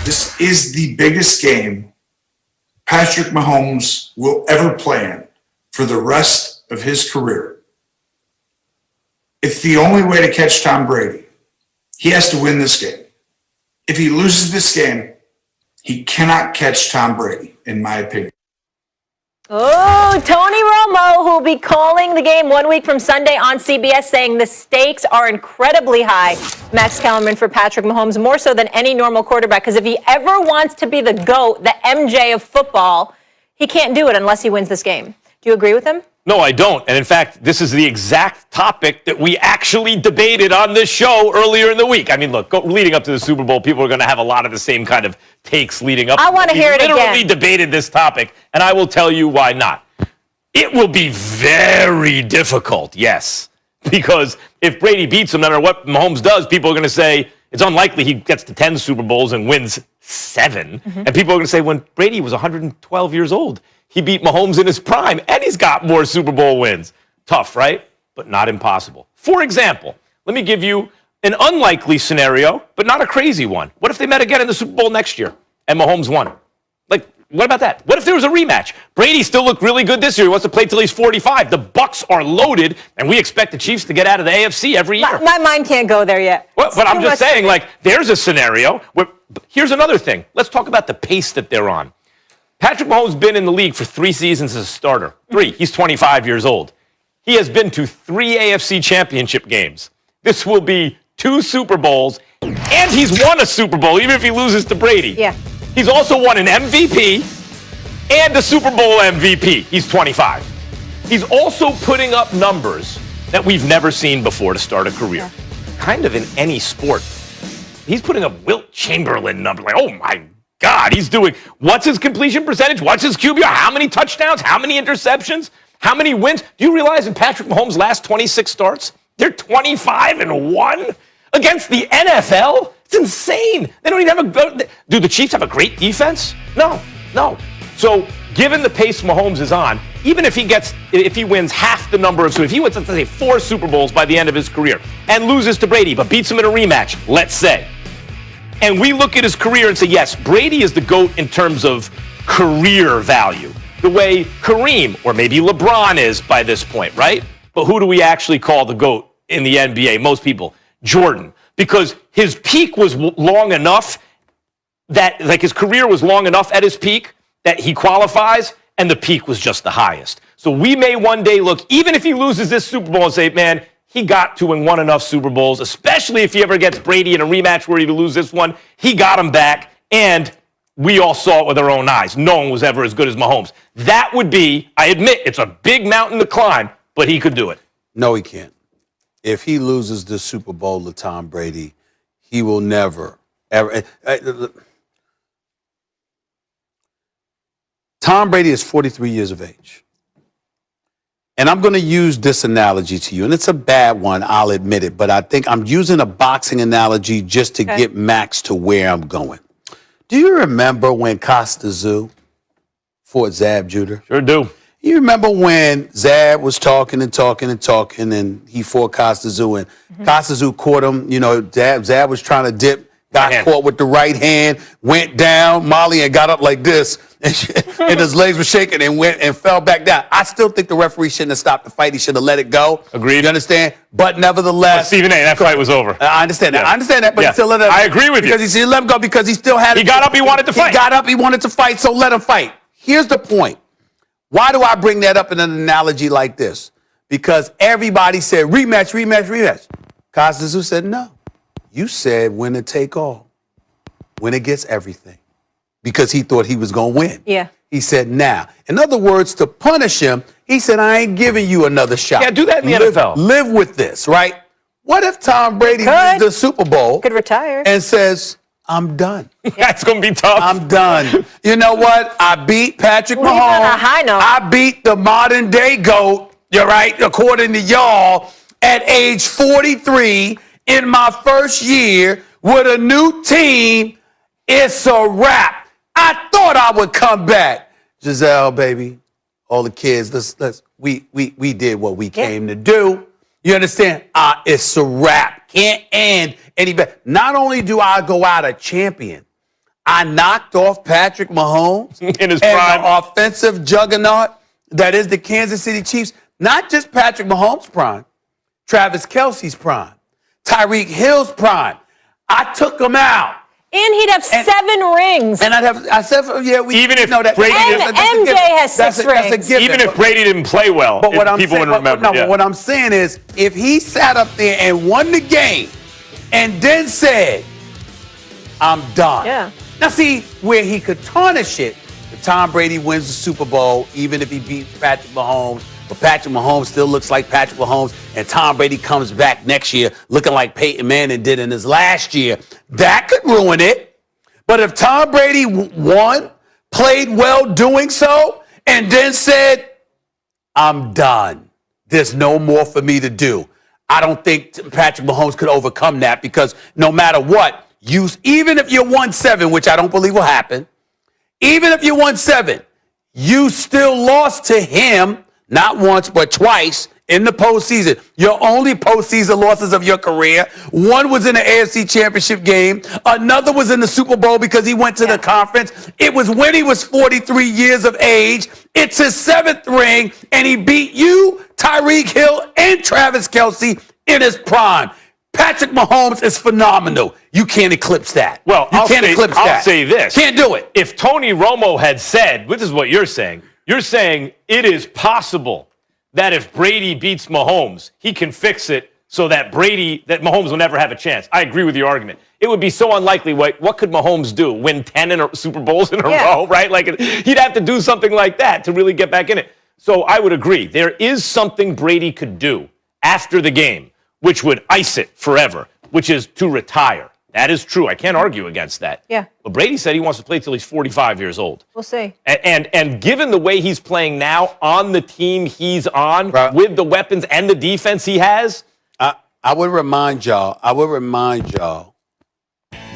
This is the biggest game Patrick Mahomes will ever play in for the rest of his career. It's the only way to catch Tom Brady. He has to win this game. If he loses this game, he cannot catch Tom Brady, in my opinion. Oh, Tony Romo, who will be calling the game 1 week from Sunday on CBS, saying the stakes are incredibly high. Max Kellerman for Patrick Mahomes, more so than any normal quarterback, because if he ever wants to be the GOAT, the MJ of football, he can't do it unless he wins this game. Do you agree with him? No, I don't. And in fact, this is the exact topic that we actually debated on this show earlier in the week. I mean, look, leading up to the Super Bowl, people are going to have a lot of the same kind of takes leading up. I want to hear it again. We literally debated this topic, and I will tell you why not. It will be very difficult, yes. Because if Brady beats him, no matter what Mahomes does, people are going to say it's unlikely he gets to 10 Super Bowls and wins 7. Mm-hmm. And people are going to say when Brady was 112 years old, he beat Mahomes in his prime, and he's got more Super Bowl wins. Tough, right? But not impossible. For example, let me give you an unlikely scenario, but not a crazy one. What if they met again in the Super Bowl next year and Mahomes won? Like, what about that? What if there was a rematch? Brady still looked really good this year. He wants to play till he's 45. The Bucs are loaded, and we expect the Chiefs to get out of the AFC every year. My mind can't go there yet. Well, but I'm just saying, like, there's a scenario where, here's another thing. Let's talk about the pace that they're on. Patrick Mahomes has been in the league for 3 seasons as a starter. 3. He's 25 years old. He has been to 3 AFC championship games. This will be 2 Super Bowls, and he's won a Super Bowl, even if he loses to Brady. Yeah. He's also won an MVP and a Super Bowl MVP. He's 25. He's also putting up numbers that we've never seen before to start a career. Kind of in any sport. He's putting up Wilt Chamberlain numbers. Like, oh my God, he's doing, what's his completion percentage? What's his QBR? How many touchdowns? How many interceptions? How many wins? Do you realize in Patrick Mahomes' last 26 starts, they're 25-1 against the NFL? It's insane. They don't even have do the Chiefs have a great defense? No. So given the pace Mahomes is on, even if he wins half the number of, so if he wins, let's say 4 Super Bowls by the end of his career and loses to Brady, but beats him in a rematch, let's say, and we look at his career and say, yes, Brady is the GOAT in terms of career value, the way Kareem or maybe LeBron is by this point, right? But who do we actually call the GOAT in the NBA? Most people, Jordan, because his peak was long enough that, like, his career was long enough at his peak that he qualifies, and the peak was just the highest. So we may one day look, even if he loses this Super Bowl, and say, man, he got to and won enough Super Bowls, especially if he ever gets Brady in a rematch where he loses this one. He got him back, and we all saw it with our own eyes. No one was ever as good as Mahomes. That would be, I admit, it's a big mountain to climb, but he could do it. No, he can't. If he loses the Super Bowl to Tom Brady, he will never, ever. Tom Brady is 43 years of age. And I'm going to use this analogy to you, and it's a bad one, I'll admit it, but I think I'm using a boxing analogy just to get Max to where I'm going. Do you remember when Costa Zoo fought Zab Judah? Sure do. You remember when Zab was talking, and he fought Costa Zoo, and Costa Zoo caught him, Zab was trying to dip, got caught with the right hand, went down, Molly, and got up like this, and his legs were shaking and went and fell back down. I still think the referee shouldn't have stopped the fight. He should have let it go. Agreed. You understand? But nevertheless, Stephen A., that fight was over. I understand that. I understand that, but he still let it. I agree with you. Because he still let him go because he still had. He got up. He wanted to fight. He got up. He wanted to fight. So let him fight. Here's the point. Why do I bring that up in an analogy like this? Because everybody said rematch. Costa Zoo said no. You said winner take all. Winner gets everything. Because he thought he was going to win. Yeah. He said, now. In other words, to punish him, he said, I ain't giving you another shot. Yeah, do that in the NFL. Live with this, right? What if Tom Brady wins the Super Bowl? Could retire. And says, I'm done. That's going to be tough. I'm done. You know what? I beat Patrick Mahomes. On a high note. I beat the modern day GOAT, you're right, according to y'all, at age 43 in my first year with a new team. It's a wrap. I thought I would come back. Giselle, baby, all the kids, we did what we came to do. You understand? It's a wrap. Can't end any better. Not only do I go out a champion, I knocked off Patrick Mahomes In his and prime. the offensive juggernaut that is the Kansas City Chiefs. Not just Patrick Mahomes' prime, Travis Kelce's prime, Tyreek Hill's prime. I took them out. And he'd have 7 rings. And I said, yeah, we Even if know that. Brady And didn't- MJ has 6 rings. That's a given. Even if Brady didn't play well, But what I'm people saying, wouldn't remember. but what I'm saying is, if he sat up there and won the game, and then said, "I'm done." Yeah. Now see where he could tarnish it. If Tom Brady wins the Super Bowl, even if he beats Patrick Mahomes, but Patrick Mahomes still looks like Patrick Mahomes, and Tom Brady comes back next year looking like Peyton Manning did in his last year, that could ruin it. But if Tom Brady won, played well doing so, and then said, "I'm done. There's no more for me to do," I don't think Patrick Mahomes could overcome that, because no matter what, even if you won 7, which I don't believe will happen, even if you won 7, you still lost to him, not once, but twice in the postseason. Your only postseason losses of your career. One was in the AFC Championship game. Another was in the Super Bowl because he went to the conference. It was when he was 43 years of age. It's his 7th ring, and he beat you, Tyreek Hill, and Travis Kelce in his prime. Patrick Mahomes is phenomenal. You can't eclipse that. Well, I'll say this. Can't do it. If Tony Romo had said, which is what you're saying it is possible that if Brady beats Mahomes, he can fix it so that Mahomes will never have a chance. I agree with your argument. It would be so unlikely. What could Mahomes do? Win 10 Super Bowls in a row, right? Like, he'd have to do something like that to really get back in it. So I would agree. There is something Brady could do after the game, which would ice it forever, which is to retire. That is true. I can't argue against that. Yeah. But Brady said he wants to play till he's 45 years old. We'll see. And given the way he's playing now on the team he's on, Right, with the weapons and the defense he has, I would remind y'all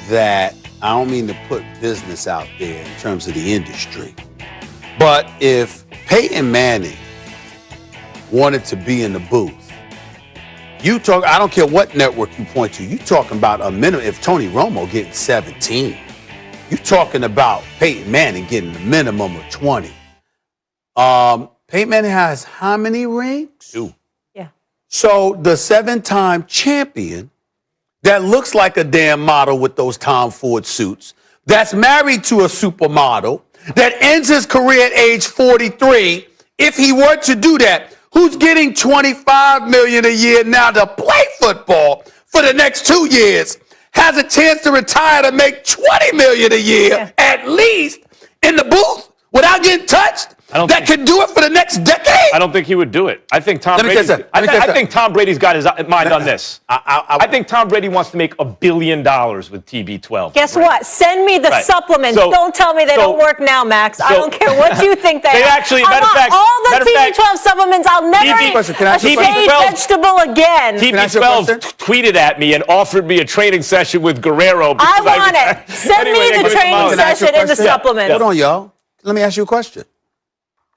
that I don't mean to put business out there in terms of the industry, but if Peyton Manning wanted to be in the booth, I don't care what network you point to, you talking about a minimum. If Tony Romo getting 17, you talking about Peyton Manning getting a minimum of 20. Peyton Manning has how many rings? 2. Yeah. So the 7-time champion that looks like a damn model with those Tom Ford suits, that's married to a supermodel, that ends his career at age 43, if he were to do that, who's getting $25 million a year now to play football for the next 2 years, has a chance to retire to make $20 million a year at least in the booth without getting touched? That could do it for the next decade? I don't think he would do it. I think Tom Brady's got his mind on this. I think Tom Brady wants to make $1 billion with TB12. Guess what? Send me the supplements. Don't tell me they don't work now, Max. I don't care what you think they are. Actually, I want all the TB12 supplements. I'll never eat a shaved vegetable again. TB12 tweeted at me and offered me a training session with Guerrero. I want it. Send me the training session and the supplements. Hold on, y'all. Let me ask you a question.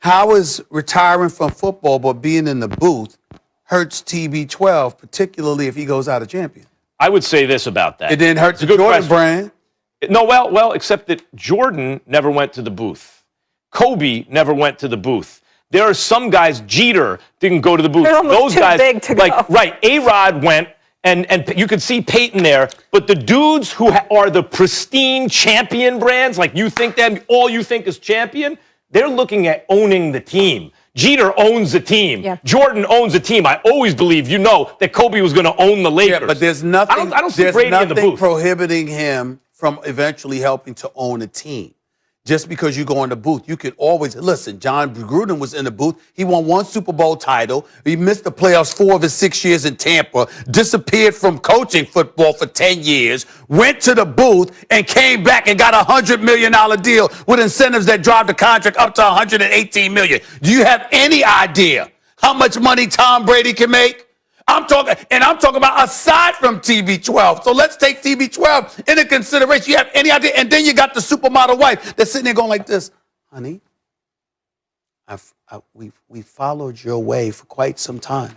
How is retiring from football but being in the booth hurts TB12, particularly if he goes out a champion? I would say this about that. It didn't hurt the Jordan brand. No, well, except that Jordan never went to the booth. Kobe never went to the booth. There are some guys, Jeter didn't go to the booth. They're almost too big to go. Right, A-Rod went, and you could see Peyton there, but the dudes who are the pristine champion brands, like you think that all you think is champion, they're looking at owning the team. Jeter owns the team. Yeah. Jordan owns the team. I always believe, that Kobe was going to own the Lakers. Yeah, but there's nothing, I don't see Brady in the booth. Prohibiting him from eventually helping to own a team. Just because you go in the booth, you can always listen. John Gruden was in the booth. He won 1 Super Bowl title. He missed the playoffs 4 of his 6 years in Tampa, disappeared from coaching football for 10 years, went to the booth and came back and got a $100 million deal with incentives that drive the contract up to $118 million. Do you have any idea how much money Tom Brady can make? I'm talking about aside from TB12. So let's take TB12 into consideration. You have any idea? And then you got the supermodel wife that's sitting there going like this, honey, we followed your way for quite some time.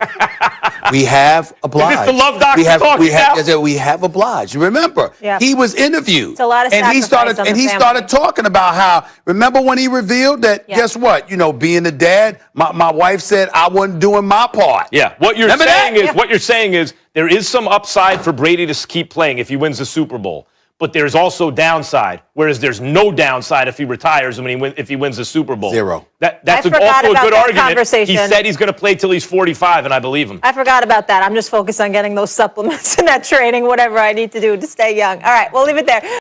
We have obliged. Is this the love doctor we have, talking now? we have obliged. Remember, Yeah. he was interviewed. It's a lot of and he sacrifice started on and the he family. started talking about how, remember when he revealed that, Yeah. guess what? You know, being a dad, my wife said I wasn't doing my part. Yeah, what you're Remember saying that? is Yeah. what you're saying is there is some upside for Brady to keep playing if he wins the Super Bowl, but there's also downside. Whereas there's no downside if he retires and if he wins the Super Bowl. Zero. That's I forgot also a about good that argument. conversation. He said he's going to play till he's 45, and I believe him. I forgot about that. I'm just focused on getting those supplements and that training, whatever I need to do to stay young. All right, we'll leave it there.